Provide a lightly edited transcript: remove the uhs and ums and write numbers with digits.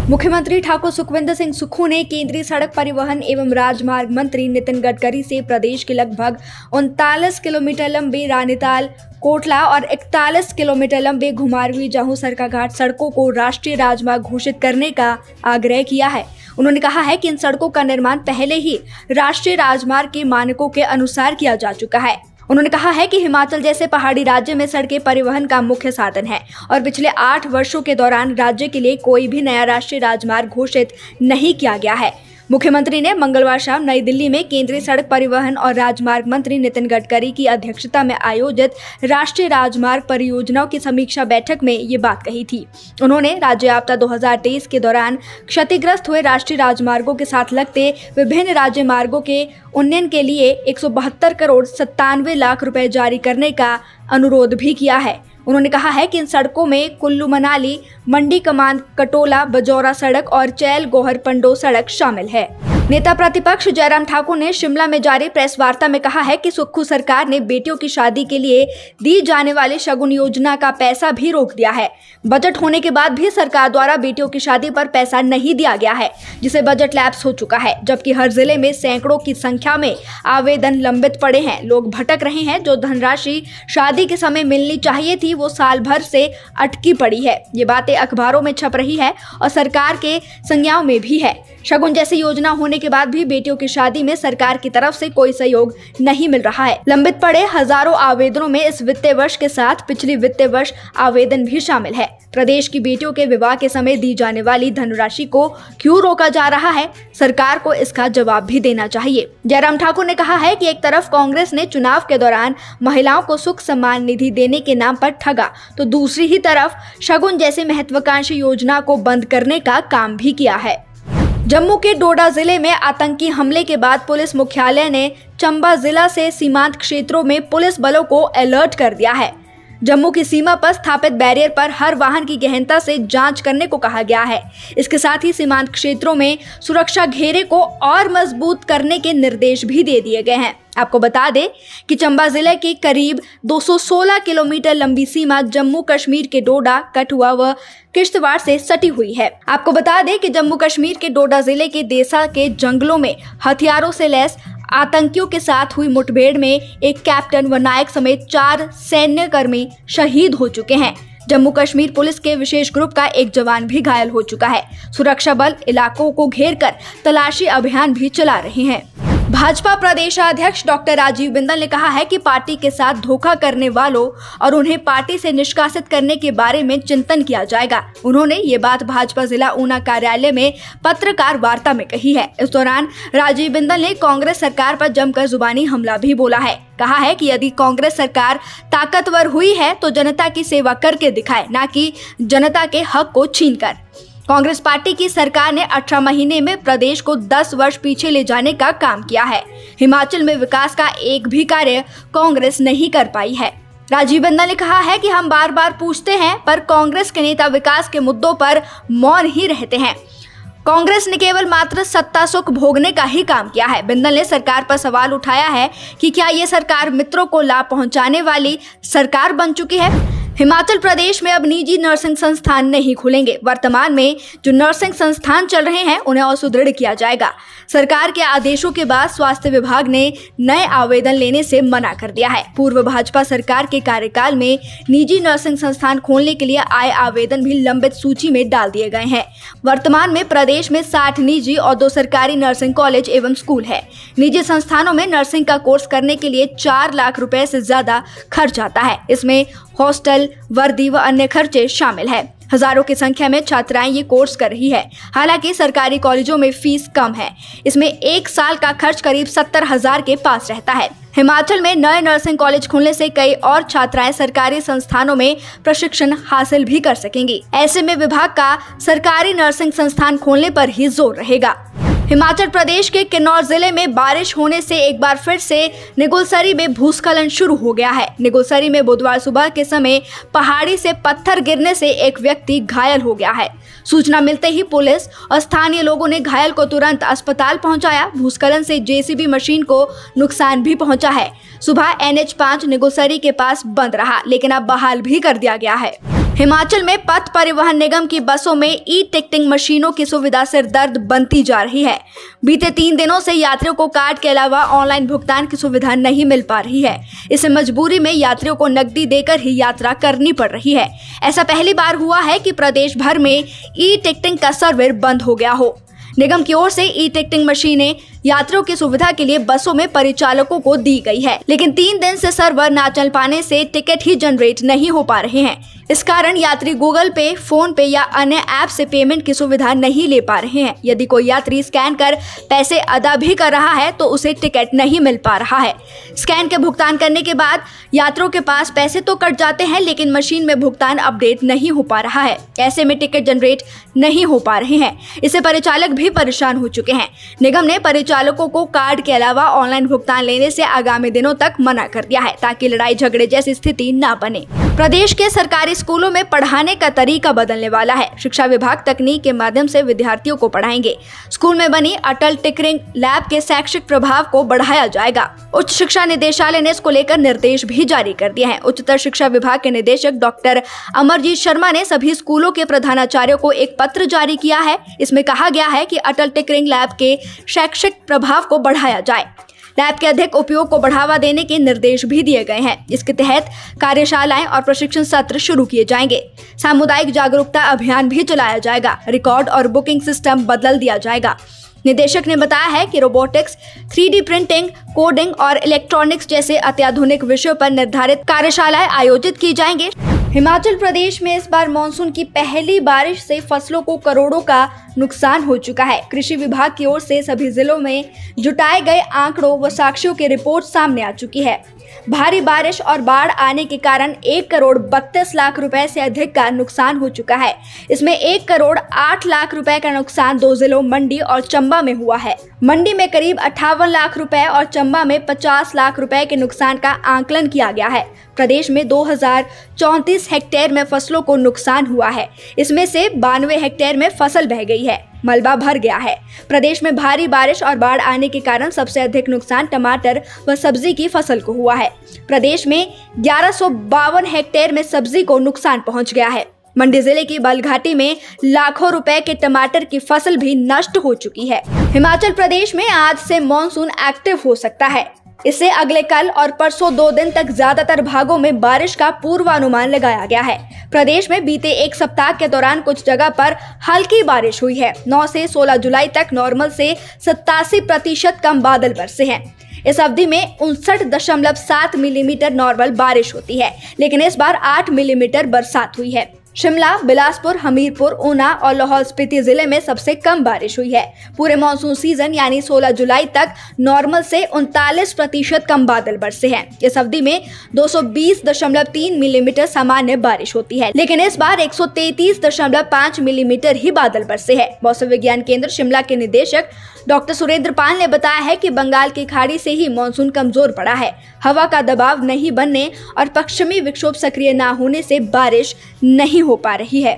मुख्यमंत्री ठाकुर सुखविंदर सिंह सुक्खू ने केंद्रीय सड़क परिवहन एवं राजमार्ग मंत्री नितिन गडकरी से प्रदेश के लगभग 39 किलोमीटर लंबे रानीताल कोटला और 41 किलोमीटर लंबे घुमारवीं जाहू सरकाघाट सड़कों को राष्ट्रीय राजमार्ग घोषित करने का आग्रह किया है। उन्होंने कहा है कि इन सड़कों का निर्माण पहले ही राष्ट्रीय राजमार्ग के मानकों के अनुसार किया जा चुका है। उन्होंने कहा है कि हिमाचल जैसे पहाड़ी राज्य में सड़कें परिवहन का मुख्य साधन है और पिछले 8 वर्षों के दौरान राज्य के लिए कोई भी नया राष्ट्रीय राजमार्ग घोषित नहीं किया गया है। मुख्यमंत्री ने मंगलवार शाम नई दिल्ली में केंद्रीय सड़क परिवहन और राजमार्ग मंत्री नितिन गडकरी की अध्यक्षता में आयोजित राष्ट्रीय राजमार्ग परियोजनाओं की समीक्षा बैठक में ये बात कही थी। उन्होंने राज्य आपदा 2023 के दौरान क्षतिग्रस्त हुए राष्ट्रीय राजमार्गों के साथ लगते विभिन्न राज्य मार्गों के उन्नयन के लिए 172 करोड़ 97 लाख रुपए जारी करने का अनुरोध भी किया है। उन्होंने कहा है कि इन सड़कों में कुल्लू मनाली मंडी कमांद कटोला बजौरा सड़क और चैल गोहर पंडो सड़क शामिल है। नेता प्रतिपक्ष जयराम ठाकुर ने शिमला में जारी प्रेस वार्ता में कहा है कि सुक्खू सरकार ने बेटियों की शादी के लिए दी जाने वाली शगुन योजना का पैसा भी रोक दिया है। बजट होने के बाद भी सरकार द्वारा बेटियों की शादी पर पैसा नहीं दिया गया है, जिसे बजट लैप्स हो चुका है, जबकि हर जिले में सैकड़ों की संख्या में आवेदन लंबित पड़े हैं। लोग भटक रहे हैं। जो धनराशि शादी के समय मिलनी चाहिए थी वो साल भर से अटकी पड़ी है। ये बातें अखबारों में छप रही है और सरकार के संज्ञाओं में भी है। शगुन जैसी योजना होने के बाद भी बेटियों की शादी में सरकार की तरफ से कोई सहयोग नहीं मिल रहा है। लंबित पड़े हजारों आवेदनों में इस वित्तीय वर्ष के साथ पिछले वित्तीय वर्ष आवेदन भी शामिल है। प्रदेश की बेटियों के विवाह के समय दी जाने वाली धनराशि को क्यों रोका जा रहा है? सरकार को इसका जवाब भी देना चाहिए। जयराम ठाकुर ने कहा है कि एक तरफ कांग्रेस ने चुनाव के दौरान महिलाओं को सुख सम्मान निधि देने के नाम पर ठगा, तो दूसरी ही तरफ शगुन जैसी महत्वाकांक्षी योजना को बंद करने का काम भी किया है। जम्मू के डोडा जिले में आतंकी हमले के बाद पुलिस मुख्यालय ने चंबा जिला से सीमांत क्षेत्रों में पुलिस बलों को अलर्ट कर दिया है। जम्मू की सीमा पर स्थापित बैरियर पर हर वाहन की गहनता से जांच करने को कहा गया है। इसके साथ ही सीमांत क्षेत्रों में सुरक्षा घेरे को और मजबूत करने के निर्देश भी दे दिए गए हैं। आपको बता दें कि चंबा जिले की करीब 216 किलोमीटर लंबी सीमा जम्मू कश्मीर के डोडा, कठुआ व किश्तवाड़ से सटी हुई है। आपको बता दें कि जम्मू कश्मीर के डोडा जिले के देसा के जंगलों में हथियारों से लैस आतंकियों के साथ हुई मुठभेड़ में एक कैप्टन व नायक समेत 4 सैन्यकर्मी शहीद हो चुके हैं। जम्मू कश्मीर पुलिस के विशेष ग्रुप का एक जवान भी घायल हो चुका है। सुरक्षा बल इलाकों को घेरकर तलाशी अभियान भी चला रहे हैं। भाजपा प्रदेशाध्यक्ष डॉक्टर राजीव बिंदल ने कहा है कि पार्टी के साथ धोखा करने वालों और उन्हें पार्टी से निष्कासित करने के बारे में चिंतन किया जाएगा। उन्होंने ये बात भाजपा जिला ऊना कार्यालय में पत्रकार वार्ता में कही है। इस दौरान राजीव बिंदल ने कांग्रेस सरकार पर जमकर जुबानी हमला भी बोला है। कहा है कि यदि कांग्रेस सरकार ताकतवर हुई है तो जनता की सेवा करके दिखाए, ना कि जनता के हक को छीनकर। कांग्रेस पार्टी की सरकार ने 18 महीने में प्रदेश को 10 वर्ष पीछे ले जाने का काम किया है। हिमाचल में विकास का एक भी कार्य कांग्रेस नहीं कर पाई है। राजीव बिंदल ने कहा है कि हम बार बार पूछते हैं, पर कांग्रेस के नेता विकास के मुद्दों पर मौन ही रहते हैं। कांग्रेस ने केवल मात्र सत्ता सुख भोगने का ही काम किया है। बिंदल ने सरकार पर सवाल उठाया है कि क्या ये सरकार मित्रों को लाभ पहुंचाने वाली सरकार बन चुकी है। हिमाचल प्रदेश में अब निजी नर्सिंग संस्थान नहीं खुलेंगे। वर्तमान में जो नर्सिंग संस्थान चल रहे हैं उन्हें और सुदृढ़ किया जाएगा। सरकार के आदेशों के बाद स्वास्थ्य विभाग ने नए आवेदन लेने से मना कर दिया है। पूर्व भाजपा सरकार के कार्यकाल में निजी नर्सिंग संस्थान खोलने के लिए आए आवेदन भी लंबित सूची में डाल दिए गए हैं। वर्तमान में प्रदेश में 60 निजी और 2 सरकारी नर्सिंग कॉलेज एवं स्कूल है। निजी संस्थानों में नर्सिंग का कोर्स करने के लिए 4 लाख रुपए से ज्यादा खर्च आता है। इसमें हॉस्टल, वर्दी व अन्य खर्चे शामिल है। हजारों की संख्या में छात्राएं ये कोर्स कर रही है। हालांकि सरकारी कॉलेजों में फीस कम है। इसमें 1 साल का खर्च करीब 70,000 के पास रहता है। हिमाचल में नए नर्सिंग कॉलेज खुलने से कई और छात्राएं सरकारी संस्थानों में प्रशिक्षण हासिल भी कर सकेंगी। ऐसे में विभाग का सरकारी नर्सिंग संस्थान खोलने पर ही जोर रहेगा। हिमाचल प्रदेश के किन्नौर जिले में बारिश होने से एक बार फिर से निगुलसरी में भूस्खलन शुरू हो गया है। निगुलसरी में बुधवार सुबह के समय पहाड़ी से पत्थर गिरने से एक व्यक्ति घायल हो गया है। सूचना मिलते ही पुलिस और स्थानीय लोगों ने घायल को तुरंत अस्पताल पहुंचाया। भूस्खलन से जेसीबी मशीन को नुकसान भी पहुंचा है। सुबह NH5 निगोसरी के पास बंद रहा, लेकिन अब बहाल भी कर दिया गया है। हिमाचल में पथ परिवहन निगम की बसों में ई-टिकटिंग मशीनों की सुविधा सिरदर्द बनती जा रही है। बीते 3 दिनों से यात्रियों को कार्ड के अलावा ऑनलाइन भुगतान की सुविधा नहीं मिल पा रही है। इससे मजबूरी में यात्रियों को नकदी देकर ही यात्रा करनी पड़ रही है। ऐसा पहली बार हुआ है कि प्रदेश भर में ई-टिकटिंग का सर्वर बंद हो गया हो। निगम की ओर से ई-टिकटिंग मशीनें यात्रियों की सुविधा के लिए बसों में परिचालकों को दी गई है, लेकिन 3 दिन से सर्वर ना चल पाने से टिकट ही जनरेट नहीं हो पा रहे हैं। इस कारण यात्री गूगल पे, फोन पे या अन्य ऐप से पेमेंट की सुविधा नहीं ले पा रहे हैं। यदि कोई यात्री स्कैन कर पैसे अदा भी कर रहा है तो उसे टिकट नहीं मिल पा रहा है। स्कैन के भुगतान करने के बाद यात्रियों के पास पैसे तो कट जाते हैं, लेकिन मशीन में भुगतान अपडेट नहीं हो पा रहा है। ऐसे में टिकट जनरेट नहीं हो पा रहे हैं। इससे परिचालक भी परेशान हो चुके हैं। निगम ने परिचालकों को कार्ड के अलावा ऑनलाइन भुगतान लेने से आगामी दिनों तक मना कर दिया है, ताकि लड़ाई झगड़े जैसी स्थिति न बने। प्रदेश के सरकारी स्कूलों में पढ़ाने का तरीका बदलने वाला है। शिक्षा विभाग तकनीक के माध्यम से विद्यार्थियों को पढ़ाएंगे। स्कूल में बनी अटल टिकरिंग लैब के शैक्षिक प्रभाव को बढ़ाया जाएगा। उच्च शिक्षा निदेशालय ने इसको लेकर निर्देश भी जारी कर दिए हैं। उच्चतर शिक्षा विभाग के निदेशक डॉक्टर अमरजीत शर्मा ने सभी स्कूलों के प्रधानाचार्यों को एक पत्र जारी किया है। इसमें कहा गया है कि अटल टिकरिंग लैब के शैक्षिक प्रभाव को बढ़ाया जाए। लैब के अधिक उपयोग को बढ़ावा देने के निर्देश भी दिए गए हैं। इसके तहत कार्यशालाएं और प्रशिक्षण सत्र शुरू किए जाएंगे। सामुदायिक जागरूकता अभियान भी चलाया जाएगा। रिकॉर्ड और बुकिंग सिस्टम बदल दिया जाएगा। निदेशक ने बताया है कि रोबोटिक्स, 3D प्रिंटिंग, कोडिंग और इलेक्ट्रॉनिक्स जैसे अत्याधुनिक विषयों पर निर्धारित कार्यशालाएं आयोजित की जाएंगे। हिमाचल प्रदेश में इस बार मानसून की पहली बारिश से फसलों को करोड़ों का नुकसान हो चुका है। कृषि विभाग की ओर से सभी जिलों में जुटाए गए आंकड़ों व साक्ष्यों की रिपोर्ट सामने आ चुकी है। भारी बारिश और बाढ़ आने के कारण 1,32,00,000 रुपए से अधिक का नुकसान हो चुका है। इसमें 1,08,00,000 रुपए का नुकसान 2 जिलों मंडी और चंबा में हुआ है। मंडी में करीब 58 लाख रुपए और चंबा में 50 लाख रुपए के नुकसान का आकलन किया गया है। प्रदेश में 2034 हेक्टेयर में फसलों को नुकसान हुआ है। इसमें से 92 हेक्टेयर में फसल बह गई है, मलबा भर गया है। प्रदेश में भारी बारिश और बाढ़ आने के कारण सबसे अधिक नुकसान टमाटर व सब्जी की फसल को हुआ है। प्रदेश में 1152 हेक्टेयर में सब्जी को नुकसान पहुंच गया है। मंडी जिले की बलघाटी में लाखों रुपए के टमाटर की फसल भी नष्ट हो चुकी है। हिमाचल प्रदेश में आज से मॉनसून एक्टिव हो सकता है। इससे अगले कल और परसों 2 दिन तक ज्यादातर भागों में बारिश का पूर्वानुमान लगाया गया है। प्रदेश में बीते एक सप्ताह के दौरान कुछ जगह पर हल्की बारिश हुई है। 9 से 16 जुलाई तक नॉर्मल से 87% कम बादल बरसे हैं। इस अवधि में 59.7 मिलीमीटर नॉर्मल बारिश होती है, लेकिन इस बार 8 मिलीमीटर बरसात हुई है। शिमला, बिलासपुर, हमीरपुर, ऊना और लाहौल स्पीति जिले में सबसे कम बारिश हुई है। पूरे मानसून सीजन यानी 16 जुलाई तक नॉर्मल से 39% कम बादल बरसे हैं। इस अवधि में 220.3 मिलीमीटर सामान्य बारिश होती है, लेकिन इस बार 133.5 मिलीमीटर ही बादल बरसे हैं। मौसम विज्ञान केंद्र शिमला के निदेशक डॉक्टर सुरेंद्र पाल ने बताया है कि बंगाल की खाड़ी से ही मानसून कमजोर पड़ा है। हवा का दबाव नहीं बनने और पश्चिमी विक्षोभ सक्रिय न होने से बारिश नहीं हो पा रही है।